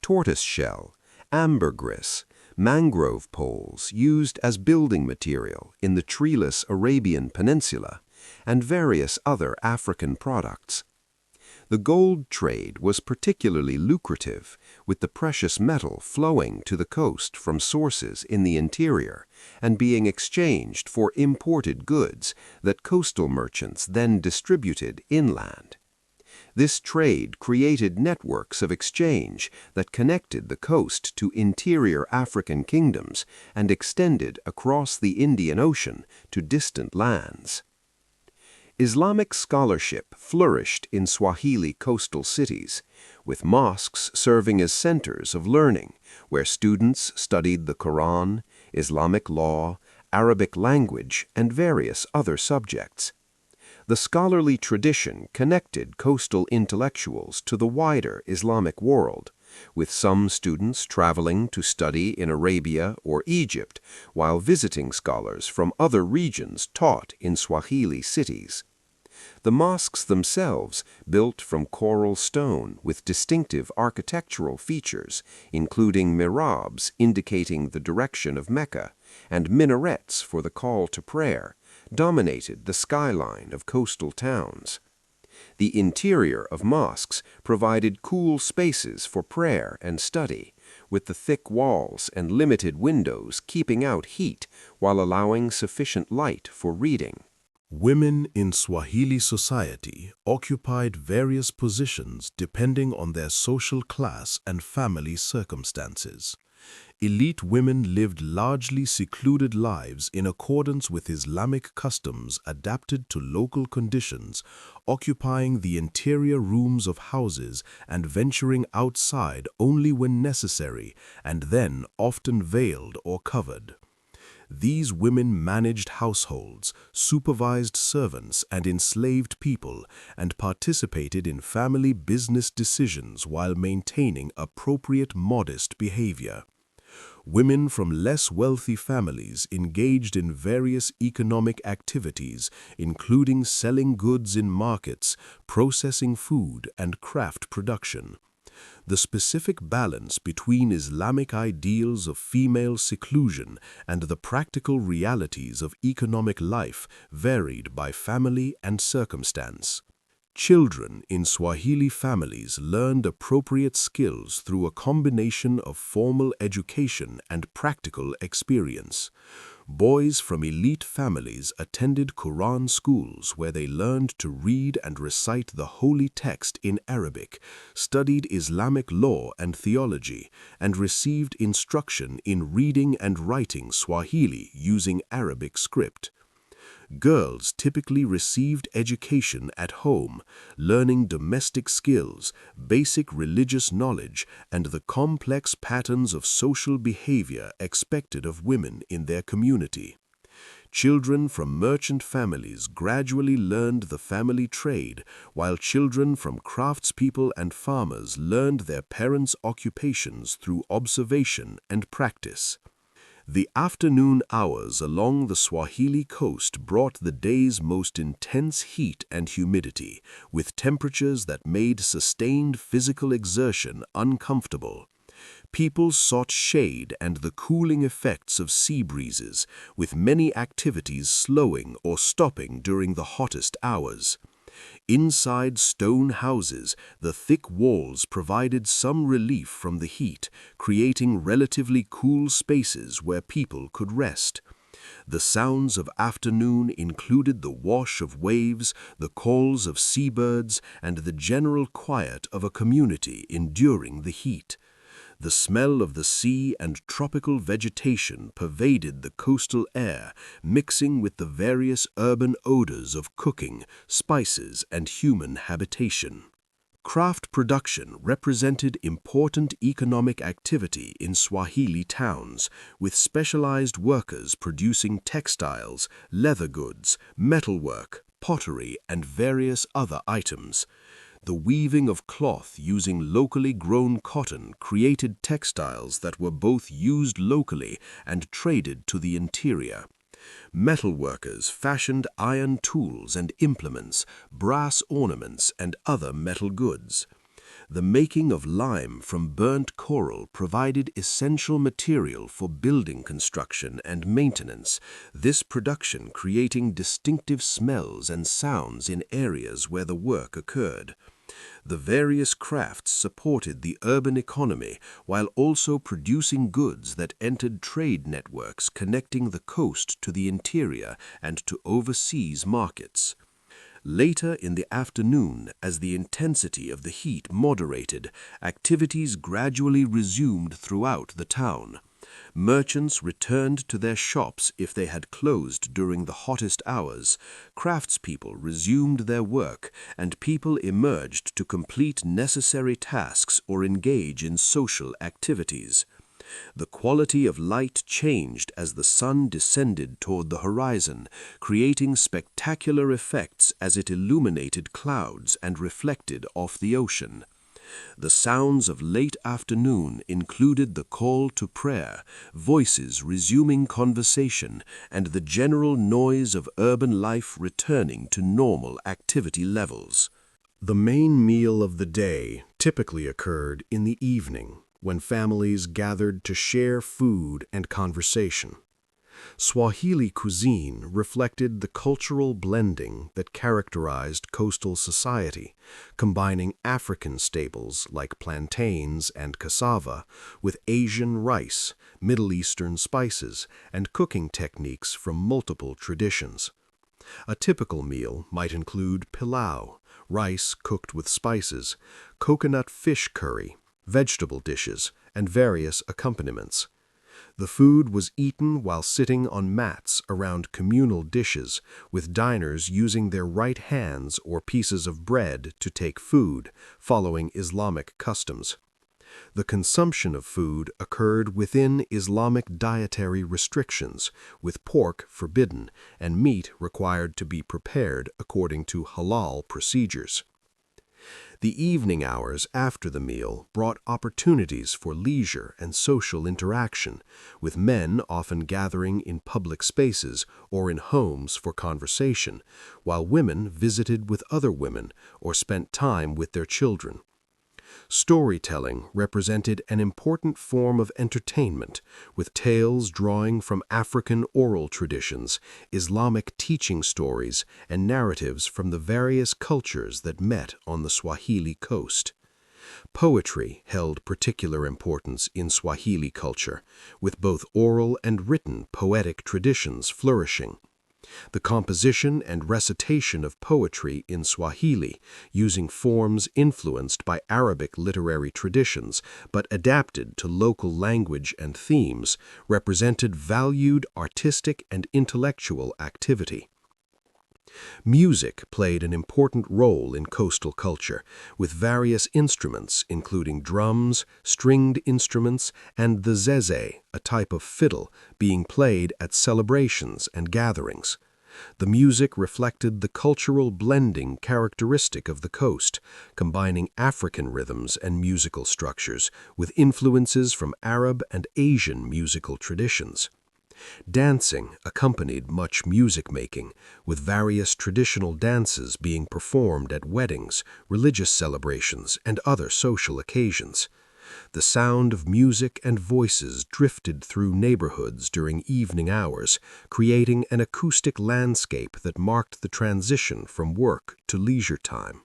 tortoiseshell, ambergris, mangrove poles used as building material in the treeless Arabian Peninsula, and various other African products. The gold trade was particularly lucrative, with the precious metal flowing to the coast from sources in the interior and being exchanged for imported goods that coastal merchants then distributed inland. This trade created networks of exchange that connected the coast to interior African kingdoms and extended across the Indian Ocean to distant lands. Islamic scholarship flourished in Swahili coastal cities, with mosques serving as centers of learning, where students studied the Quran, Islamic law, Arabic language, and various other subjects. The scholarly tradition connected coastal intellectuals to the wider Islamic world, with some students traveling to study in Arabia or Egypt, while visiting scholars from other regions taught in Swahili cities. The mosques themselves, built from coral stone with distinctive architectural features, including mihrabs indicating the direction of Mecca, and minarets for the call to prayer, dominated the skyline of coastal towns. The interior of mosques provided cool spaces for prayer and study, with the thick walls and limited windows keeping out heat while allowing sufficient light for reading.
Women in Swahili society occupied various positions depending on their social class and family circumstances. Elite women lived largely secluded lives in accordance with Islamic customs adapted to local conditions, occupying the interior rooms of houses and venturing outside only when necessary, and then often veiled or covered. These women managed households, supervised servants and enslaved people, and participated in family business decisions while maintaining appropriate modest behavior. Women from less wealthy families engaged in various economic activities, including selling goods in markets, processing food, and craft production. The specific balance between Islamic ideals of female seclusion and the practical realities of economic life varied by family and circumstance. Children in Swahili families learned appropriate skills through a combination of formal education and practical experience. Boys from elite families attended Quran schools where they learned to read and recite the holy text in Arabic, studied Islamic law and theology, and received instruction in reading and writing Swahili using Arabic script. Girls typically received education at home, learning domestic skills, basic religious knowledge, and the complex patterns of social behavior expected of women in their community. Children from merchant families gradually learned the family trade, while children from craftspeople and farmers learned their parents' occupations through observation and practice. The afternoon hours along the Swahili coast brought the day's most intense heat and humidity, with temperatures that made sustained physical exertion uncomfortable. People sought shade and the cooling effects of sea breezes, with many activities slowing or stopping during the hottest hours. Inside stone houses, the thick walls provided some relief from the heat, creating relatively cool spaces where people could rest.
The sounds of afternoon included the wash of waves, the calls of seabirds, and the general quiet of a community enduring the heat. The smell of the sea and tropical vegetation pervaded the coastal air, mixing with the various urban odors of cooking, spices, and human habitation. Craft production represented important economic activity in Swahili towns, with specialized workers producing textiles, leather goods, metalwork, pottery, and various other items. The weaving of cloth using locally grown cotton created textiles that were both used locally and traded to the interior. Metalworkers fashioned iron tools and implements, brass ornaments, and other metal goods. The making of lime from burnt coral provided essential material for building construction and maintenance, this production creating distinctive smells and sounds in areas where the work occurred. The various crafts supported the urban economy while also producing goods that entered trade networks connecting the coast to the interior and to overseas markets. Later in the afternoon, as the intensity of the heat moderated, activities gradually resumed throughout the town. Merchants returned to their shops if they had closed during the hottest hours, craftspeople resumed their work, and people emerged to complete necessary tasks or engage in social activities. The quality of light changed as the sun descended toward the horizon, creating spectacular effects as it illuminated clouds and reflected off the ocean. The sounds of late afternoon included the call to prayer, voices resuming conversation, and the general noise of urban life returning to normal activity levels.
The main meal of the day typically occurred in the evening, when families gathered to share food and conversation. Swahili cuisine reflected the cultural blending that characterized coastal society, combining African staples like plantains and cassava with Asian rice, Middle Eastern spices, and cooking techniques from multiple traditions. A typical meal might include pilau, rice cooked with spices, coconut fish curry, vegetable dishes, and various accompaniments. The food was eaten while sitting on mats around communal dishes, with diners using their right hands or pieces of bread to take food, following Islamic customs. The consumption of food occurred within Islamic dietary restrictions, with pork forbidden and meat required to be prepared according to halal procedures. The evening hours after the meal brought opportunities for leisure and social interaction, with men often gathering in public spaces or in homes for conversation, while women visited with other women or spent time with their children. Storytelling represented an important form of entertainment, with tales drawing from African oral traditions, Islamic teaching stories, and narratives from the various cultures that met on the Swahili Coast. Poetry held particular importance in Swahili culture, with both oral and written poetic traditions flourishing. The composition and recitation of poetry in Swahili, using forms influenced by Arabic literary traditions but adapted to local language and themes, represented valued artistic and intellectual activity. Music played an important role in coastal culture, with various instruments including drums, stringed instruments, and the zeze, a type of fiddle, being played at celebrations and gatherings. The music reflected the cultural blending characteristic of the coast, combining African rhythms and musical structures with influences from Arab and Asian musical traditions. Dancing accompanied much music making, with various traditional dances being performed at weddings, religious celebrations, and other social occasions. The sound of music and voices drifted through neighborhoods during evening hours, creating an acoustic landscape that marked the transition from work to leisure time.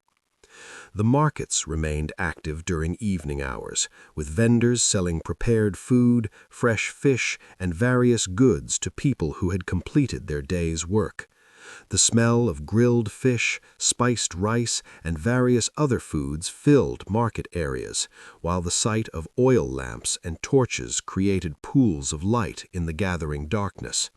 The markets remained active during evening hours, with vendors selling prepared food, fresh fish, and various goods to people who had completed their day's work. The smell of grilled fish, spiced rice, and various other foods filled market areas, while the sight of oil lamps and torches created pools of light in the gathering darkness.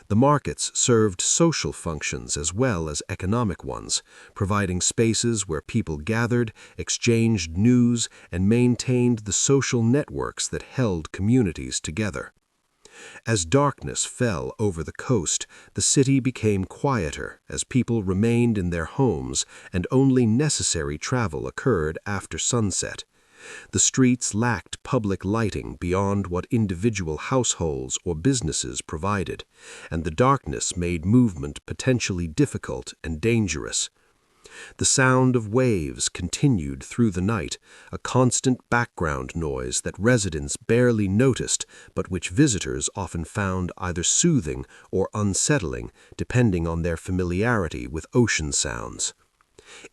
The markets served social functions as well as economic ones, providing spaces where people gathered, exchanged news, and maintained the social networks that held communities together. As darkness fell over the coast, the city became quieter as people remained in their homes and only necessary travel occurred after sunset. The streets lacked public lighting beyond what individual households or businesses provided, and the darkness made movement potentially difficult and dangerous. The sound of waves continued through the night, a constant background noise that residents barely noticed, but which visitors often found either soothing or unsettling, depending on their familiarity with ocean sounds.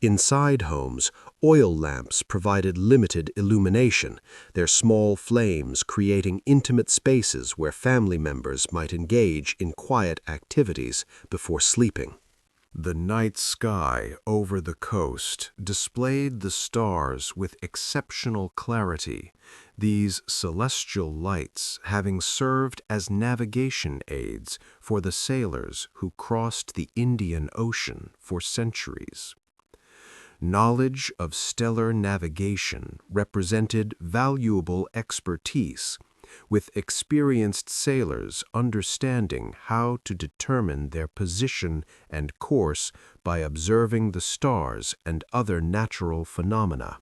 Inside homes, oil lamps provided limited illumination, their small flames creating intimate spaces where family members might engage in quiet activities before sleeping.
The night sky over the coast displayed the stars with exceptional clarity, these celestial lights having served as navigation aids for the sailors who crossed the Indian Ocean for centuries. Knowledge of stellar navigation represented valuable expertise, with experienced sailors understanding how to determine their position and course by observing the stars and other natural phenomena.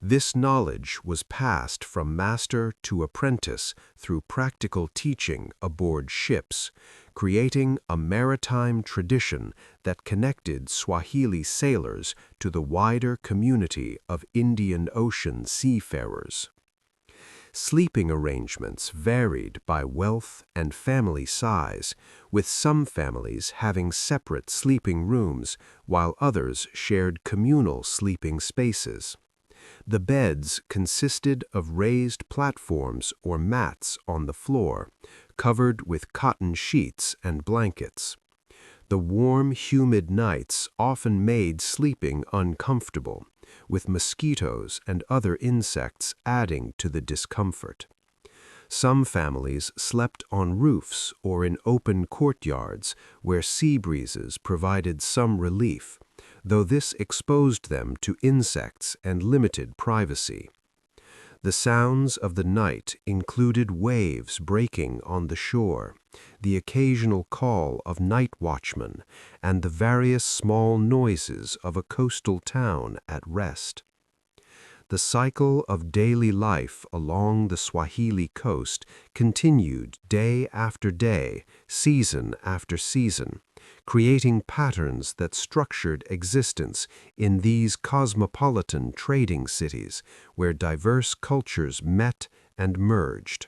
This knowledge was passed from master to apprentice through practical teaching aboard ships, creating a maritime tradition that connected Swahili sailors to the wider community of Indian Ocean seafarers. Sleeping arrangements varied by wealth and family size, with some families having separate sleeping rooms while others shared communal sleeping spaces. The beds consisted of raised platforms or mats on the floor, covered with cotton sheets and blankets. The warm, humid nights often made sleeping uncomfortable, with mosquitoes and other insects adding to the discomfort. Some families slept on roofs or in open courtyards where sea breezes provided some relief, though this exposed them to insects and limited privacy. The sounds of the night included waves breaking on the shore, the occasional call of night watchmen, and the various small noises of a coastal town at rest. The cycle of daily life along the Swahili coast continued day after day, season after season, creating patterns that structured existence in these cosmopolitan trading cities where diverse cultures met and merged.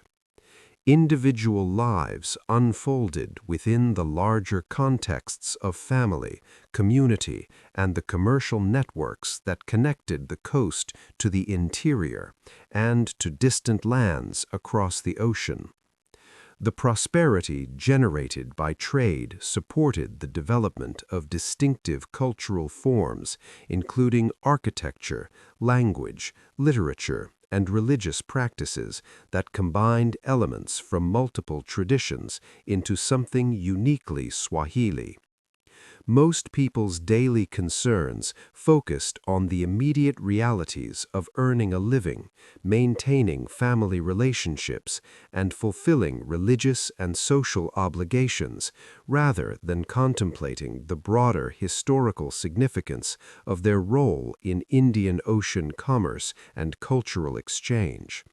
Individual lives unfolded within the larger contexts of family, community, and the commercial networks that connected the coast to the interior and to distant lands across the ocean. The prosperity generated by trade supported the development of distinctive cultural forms, including architecture, language, literature, and religious practices that combined elements from multiple traditions into something uniquely Swahili. Most people's daily concerns focused on the immediate realities of earning a living, maintaining family relationships, and fulfilling religious and social obligations, rather than contemplating the broader historical significance of their role in Indian Ocean commerce and cultural exchange.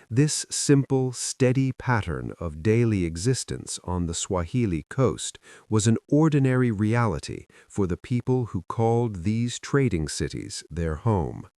This simple, steady pattern of daily existence on the Swahili coast was an ordinary reality for the people who called these trading cities their home.